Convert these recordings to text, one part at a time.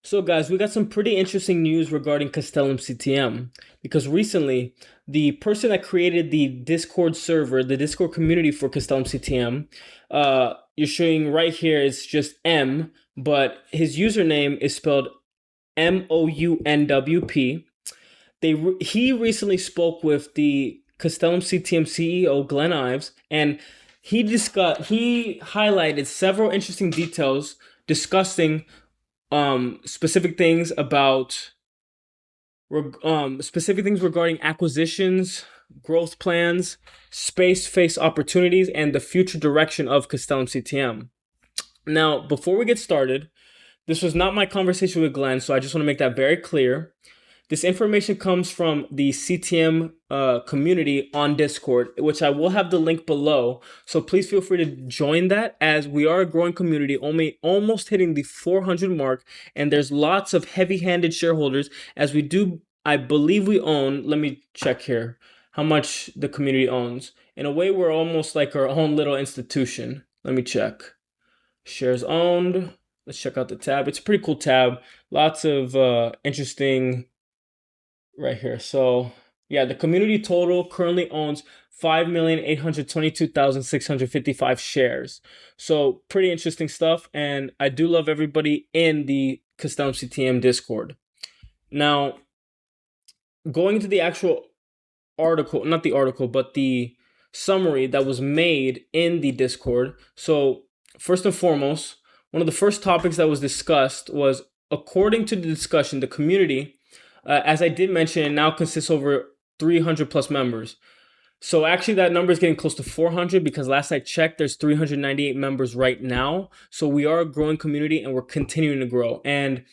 So, guys, we got some pretty interesting news regarding Castellum CTM because recently the person that created the Discord server, the Discord community for Castellum CTM, you're showing right here is just M, but his username is spelled MOUNWP. He recently spoke with the Castellum CTM CEO Glenn Ives, and he highlighted several interesting details discussing specific things about specific things regarding acquisitions, growth plans, space opportunities, and the future direction of Castellum CTM. Now, before we get started, this was not my conversation with Glenn, so I just want to make that very clear. This information comes from the CTM community on Discord, which I will have the link below. So please feel free to join that, as we are a growing community, almost hitting the 400 mark, and there's lots of heavy-handed shareholders, as we do. I believe we own. Let me check here how much the community owns. In a way, we're almost like our own little institution. Let me check. Shares owned. Let's check out the tab. It's a pretty cool tab. Lots of interesting right here. So yeah, the community total currently owns 5,822,655 shares. So pretty interesting stuff. And I do love everybody in the Castellum CTM Discord. Now, going into the actual article, not the article, but the summary that was made in the Discord. So first and foremost, one of the first topics that was discussed was, according to the discussion, the community, as I did mention, it now consists over 300 plus members. So actually that number is getting close to 400, because last I checked, there's 398 members right now. So we are a growing community and we're continuing to grow. And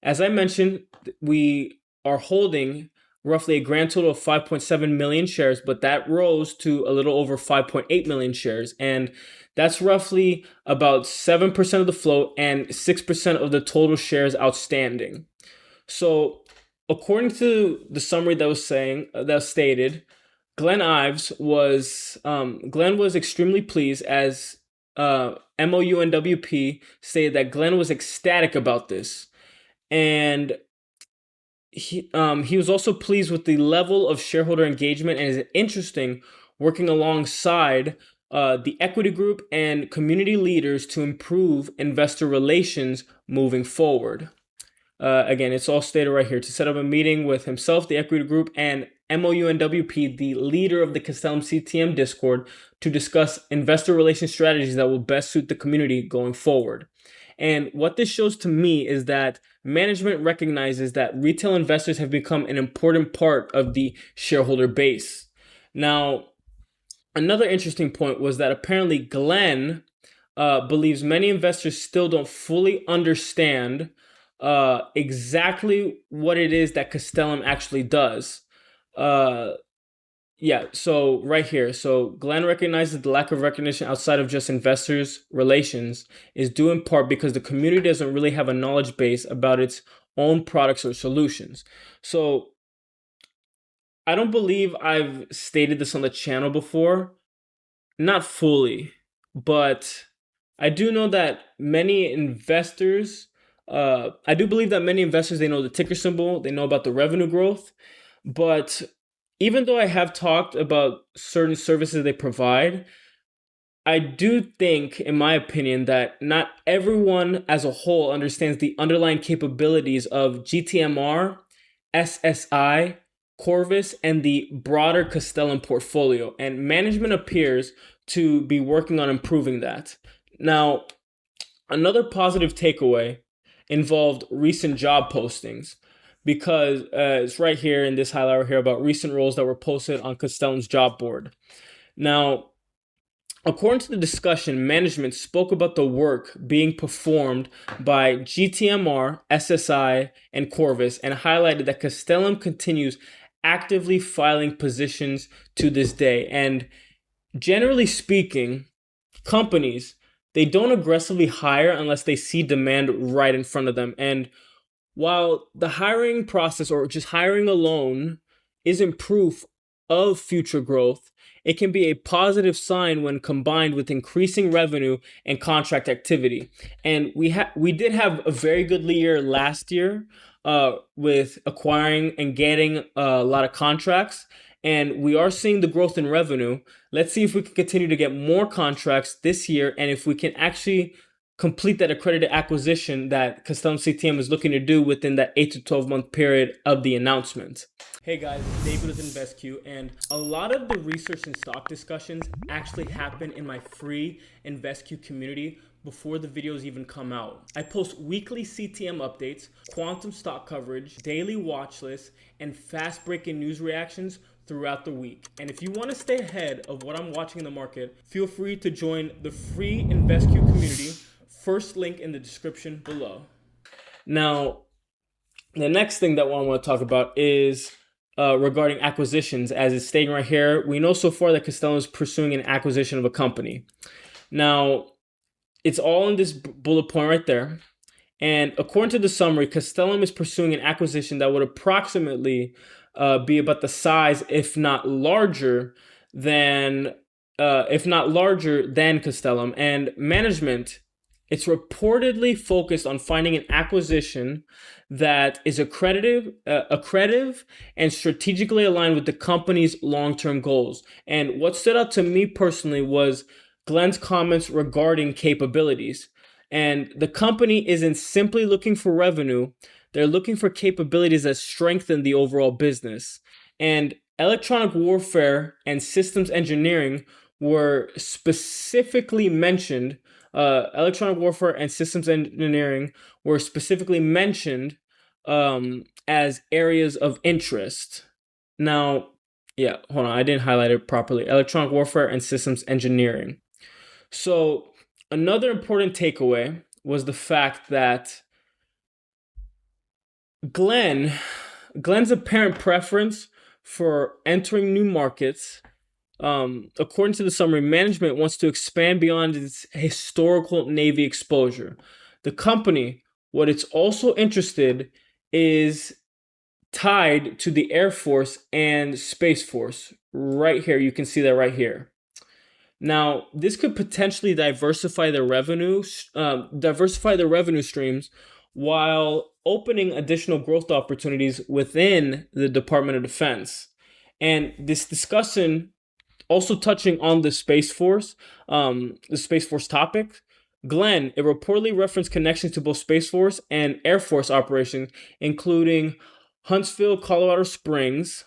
as I mentioned, we are holding roughly a grand total of 5.7 million shares, but that rose to a little over 5.8 million shares. And that's roughly about 7% of the float and 6% of the total shares outstanding. So according to the summary that was stated, Glenn Ives was extremely pleased, as MOUNWP stated that Glenn was ecstatic about this, and he was also pleased with the level of shareholder engagement, and is interesting working alongside the equity group and community leaders to improve investor relations moving forward. Again, it's all stated right here, to set up a meeting with himself, the equity group, and MOUNWP, the leader of the Castellum CTM Discord, to discuss investor relation strategies that will best suit the community going forward. And what this shows to me is that management recognizes that retail investors have become an important part of the shareholder base. Now, another interesting point was that apparently Glenn believes many investors still don't fully understand exactly what it is that Castellum actually does. So right here, so Glenn recognizes the lack of recognition outside of just investors' relations is due in part because the community doesn't really have a knowledge base about its own products or solutions. So I don't believe I've stated this on the channel before, not fully, but I do know that many investors, I do believe that many investors, they know the ticker symbol, they know about the revenue growth, but even though I have talked about certain services they provide, I do think, in my opinion, that not everyone as a whole understands the underlying capabilities of GTMR, SSI, Corvus, and the broader Castellum portfolio, and management appears to be working on improving that. Now, another positive takeaway involved recent job postings, because it's right here in this highlight right here about recent roles that were posted on Castellum's job board. Now, according to the discussion, management spoke about the work being performed by GTMR, SSI, and Corvus, and highlighted that Castellum continues actively filing positions to this day. And generally speaking, companies, they don't aggressively hire unless they see demand right in front of them. And while the hiring process, or just hiring alone, isn't proof of future growth, it can be a positive sign when combined with increasing revenue and contract activity. And we did have a very good year last year with acquiring and getting a lot of contracts. And we are seeing the growth in revenue. Let's see if we can continue to get more contracts this year, and if we can actually complete that accredited acquisition that Castellum CTM is looking to do within that 8 to 12 month period of the announcement. Hey guys, it's David with InvestQ, and a lot of the research and stock discussions actually happen in my free InvestQ community before the videos even come out. I post weekly CTM updates, quantum stock coverage, daily watch lists, and fast breaking news reactions throughout the week. And if you want to stay ahead of what I'm watching in the market, feel free to join the free InvestQ community. First link in the description below. Now, the next thing that I want to talk about is regarding acquisitions. As it's stating right here, we know so far that Castellum is pursuing an acquisition of a company. Now, it's all in this bullet point right there. And according to the summary, Castellum is pursuing an acquisition that would approximately be about the size, if not larger than Castellum. And management, it's reportedly focused on finding an acquisition that is accretive and strategically aligned with the company's long-term goals. And what stood out to me personally was Glenn's comments regarding capabilities. And the company isn't simply looking for revenue, they're looking for capabilities that strengthen the overall business. And electronic warfare and systems engineering were specifically mentioned. Electronic warfare and systems engineering were specifically mentioned as areas of interest. Now, yeah, hold on, I didn't highlight it properly. Electronic warfare and systems engineering. So another important takeaway was the fact that Glenn's apparent preference for entering new markets. According to the summary, management wants to expand beyond its historical Navy exposure. The company, what it's also interested is tied to the Air Force and Space Force. Right here, you can see that right here. Now, this could potentially diversify the revenue streams while opening additional growth opportunities within the Department of Defense. And this discussion also touching on the Space Force topic, Glenn, it reportedly referenced connections to both Space Force and Air Force operations, including Huntsville, Colorado Springs,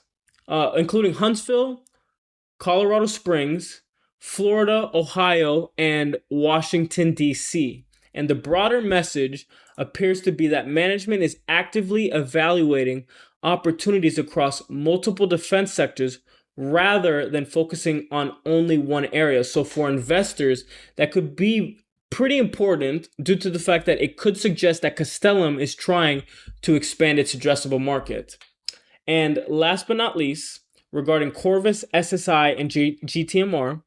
Florida, Ohio, and Washington, D.C. And the broader message appears to be that management is actively evaluating opportunities across multiple defense sectors rather than focusing on only one area. So for investors, that could be pretty important due to the fact that it could suggest that Castellum is trying to expand its addressable market. And last but not least, regarding Corvus, SSI, and GTMR,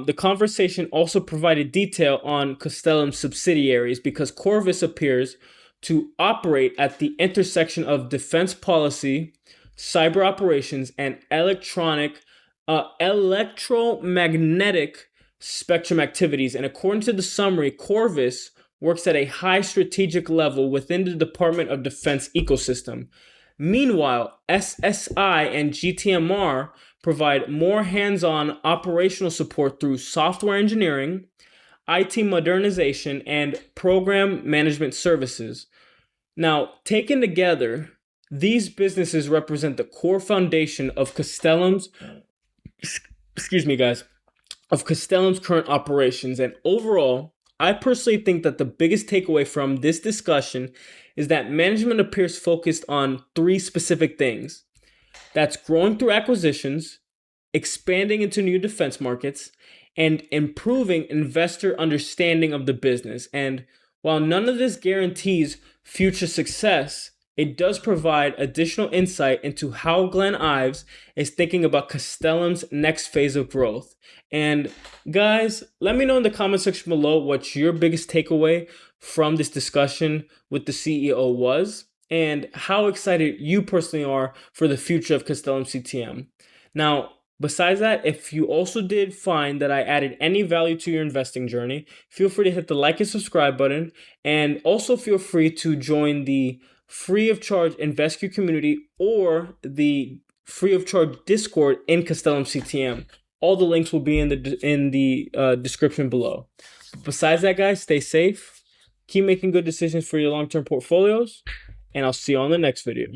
the conversation also provided detail on Castellum's subsidiaries because Corvus appears to operate at the intersection of defense policy, cyber operations, and electromagnetic spectrum activities. And according to the summary, Corvus works at a high strategic level within the Department of Defense ecosystem. Meanwhile, SSI and GTMR provide more hands-on operational support through software engineering, IT modernization, and program management services. Now, taken together, these businesses represent the core foundation of Castellum's current operations. And overall, I personally think that the biggest takeaway from this discussion is that management appears focused on three specific things. That's growing through acquisitions, expanding into new defense markets, and improving investor understanding of the business. And while none of this guarantees future success, it does provide additional insight into how Glenn Ives is thinking about Castellum's next phase of growth. And guys, let me know in the comment section below what your biggest takeaway from this discussion with the CEO was, and how excited you personally are for the future of Castellum CTM. Now, besides that, if you also did find that I added any value to your investing journey, feel free to hit the like and subscribe button, and also feel free to join the free of charge InvestQ community or the free of charge Discord in Castellum CTM. All the links will be in the description below. Besides that, guys, stay safe, keep making good decisions for your long-term portfolios, and I'll see you on the next video.